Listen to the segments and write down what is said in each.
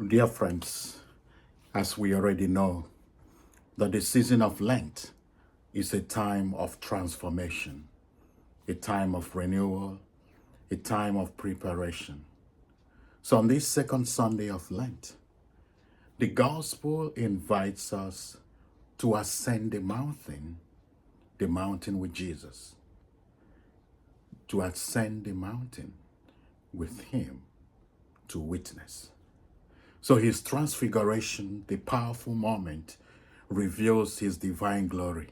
Dear friends, as we already know, that the season of Lent is a time of transformation, a time of renewal, a time of preparation. So on this second Sunday of Lent, the gospel invites us to ascend the mountain with Jesus, to ascend the mountain with him to witness. So his transfiguration, the powerful moment, reveals his divine glory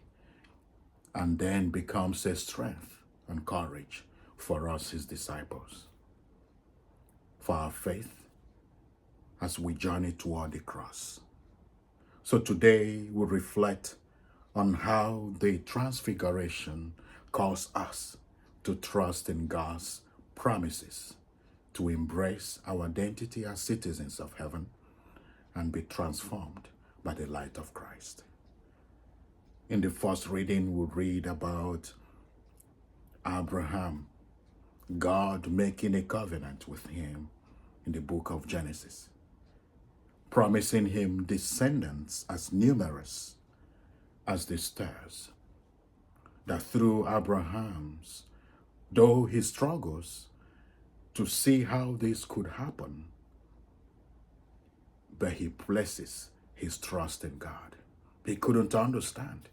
and then becomes a strength and courage for us, his disciples, for our faith as we journey toward the cross. So today we reflect on how the transfiguration calls us to trust in God's promises, to embrace our identity as citizens of heaven and be transformed by the light of Christ. In the first reading, we read about Abraham, God making a covenant with him in the book of Genesis, promising him descendants as numerous as the stars, that through Abraham's, though he struggles to see how this could happen, but he places his trust in God. He couldn't understand.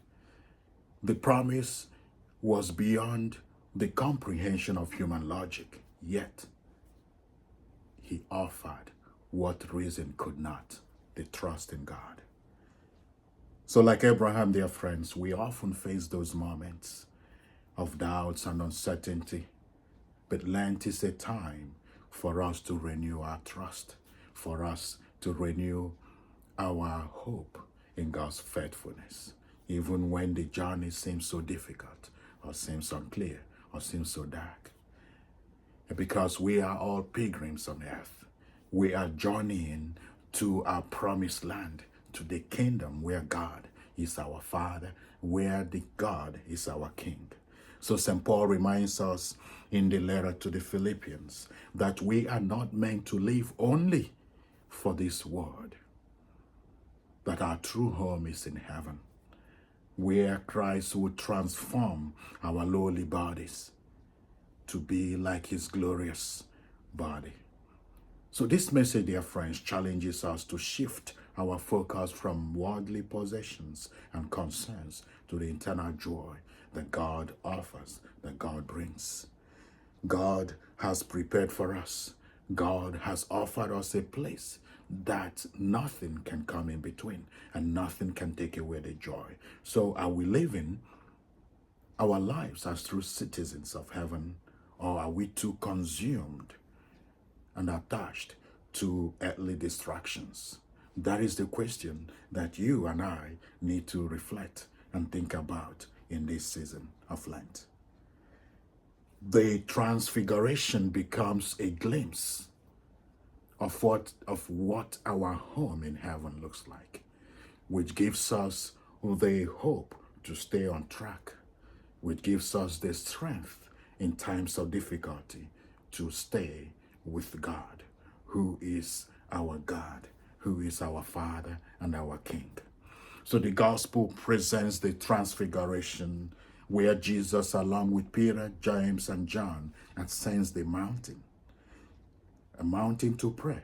The promise was beyond the comprehension of human logic, yet he offered what reason could not, the trust in God. So like Abraham, dear friends, we often face those moments of doubts and uncertainty, but Lent is a time for us to renew our trust, for us to renew our hope in God's faithfulness, even when the journey seems so difficult, or seems unclear, or seems so dark. Because we are all pilgrims on earth. We are journeying to our promised land, to the kingdom where God is our Father, where the God is our King. So St. Paul reminds us in the letter to the Philippians that we are not meant to live only for this world, that our true home is in heaven, where Christ will transform our lowly bodies to be like his glorious body. So this message, dear friends, challenges us to shift our focus from worldly possessions and concerns to the eternal joy that God offers, that God brings. God has prepared for us. God has offered us a place that nothing can come in between and nothing can take away the joy. So are we living our lives as true citizens of heaven, or are we too consumed and attached to earthly distractions? That is the question that you and I need to reflect and think about in this season of Lent. The transfiguration becomes a glimpse of what our home in heaven looks like, which gives us the hope to stay on track, which gives us the strength in times of difficulty to stay with God, who is our God, who is our Father and our King. So the gospel presents the transfiguration where Jesus, along with Peter, James, and John, ascends the mountain. A mountain to pray,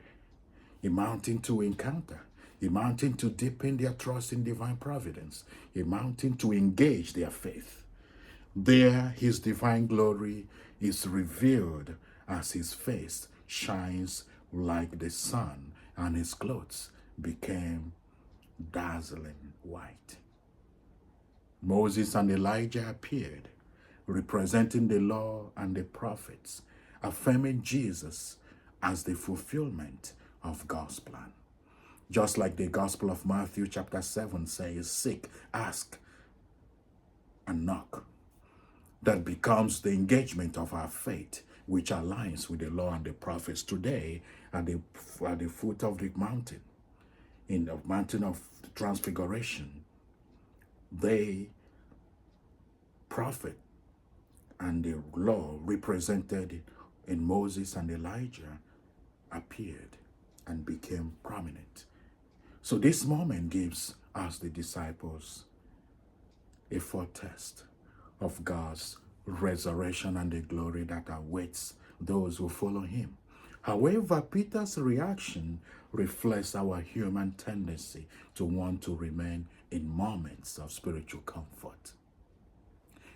a mountain to encounter, a mountain to deepen their trust in divine providence, a mountain to engage their faith. There, his divine glory is revealed as his face shines like the sun, and his clothes became dazzling white. Moses and Elijah appeared, representing the law and the prophets, affirming Jesus as the fulfillment of God's plan. Just like the Gospel of Matthew chapter 7 says, seek, ask, and knock. That becomes the engagement of our faith, which aligns with the law and the prophets today at the foot of the mountain, in the mountain of transfiguration. The prophet and the law represented in Moses and Elijah appeared and became prominent. So this moment gives us, the disciples, a foretaste of God's resurrection and the glory that awaits those who follow him. However, Peter's reaction reflects our human tendency to want to remain in moments of spiritual comfort.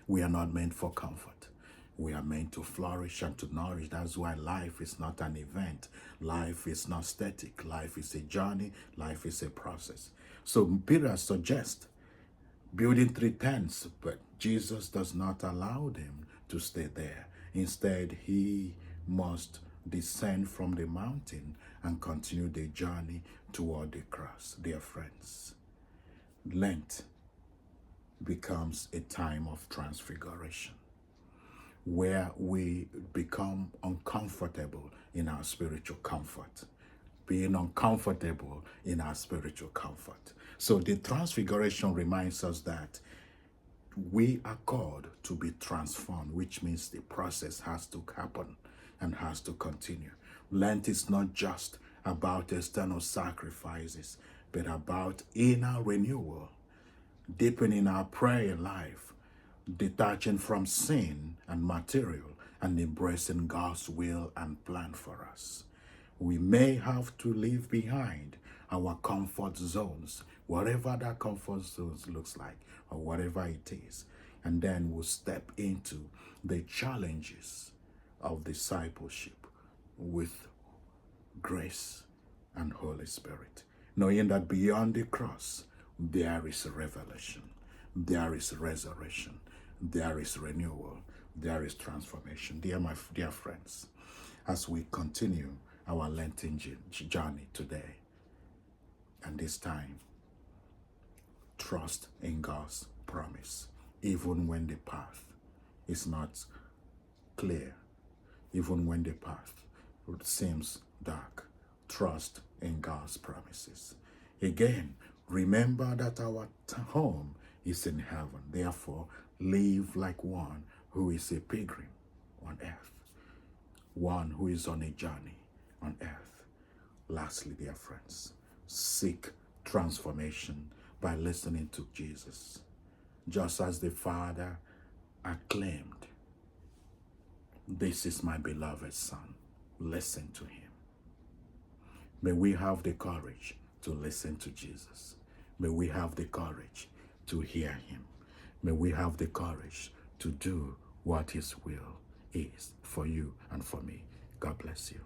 We are not meant for comfort. We are meant to flourish and to nourish. That's why life is not an event. Life is not static. Life is a journey. Life is a process. So Peter suggests building 3 tents, but Jesus does not allow them to stay there. Instead, he must descend from the mountain and continue the journey toward the cross. Dear friends, Lent becomes a time of transfiguration, where we become uncomfortable in our spiritual comfort, being uncomfortable in our spiritual comfort. So the transfiguration reminds us that we are called to be transformed, which means the process has to happen and has to continue. Lent is not just about external sacrifices, but about inner renewal, deepening our prayer life, detaching from sin and material, and embracing God's will and plan for us. We may have to leave behind our comfort zones, whatever that comfort zone looks like, or whatever it is, and then we'll step into the challenges of discipleship with grace and Holy Spirit, knowing that beyond the cross, there is revelation, there is resurrection, there is renewal, there is transformation. Dear friends, as we continue our Lenten journey today, and this time, trust in God's promise, even when the path is not clear, even when the path seems dark. Trust in God's promises. Again, remember that our home is in heaven. Therefore, live like one who is a pilgrim on earth, one who is on a journey on earth. Lastly, dear friends, seek transformation by listening to Jesus. Just as the Father acclaimed, "This is my beloved Son, listen to him." May we have the courage to listen to Jesus. May we have the courage to hear him. May we have the courage to do what his will is for you and for me. God bless you.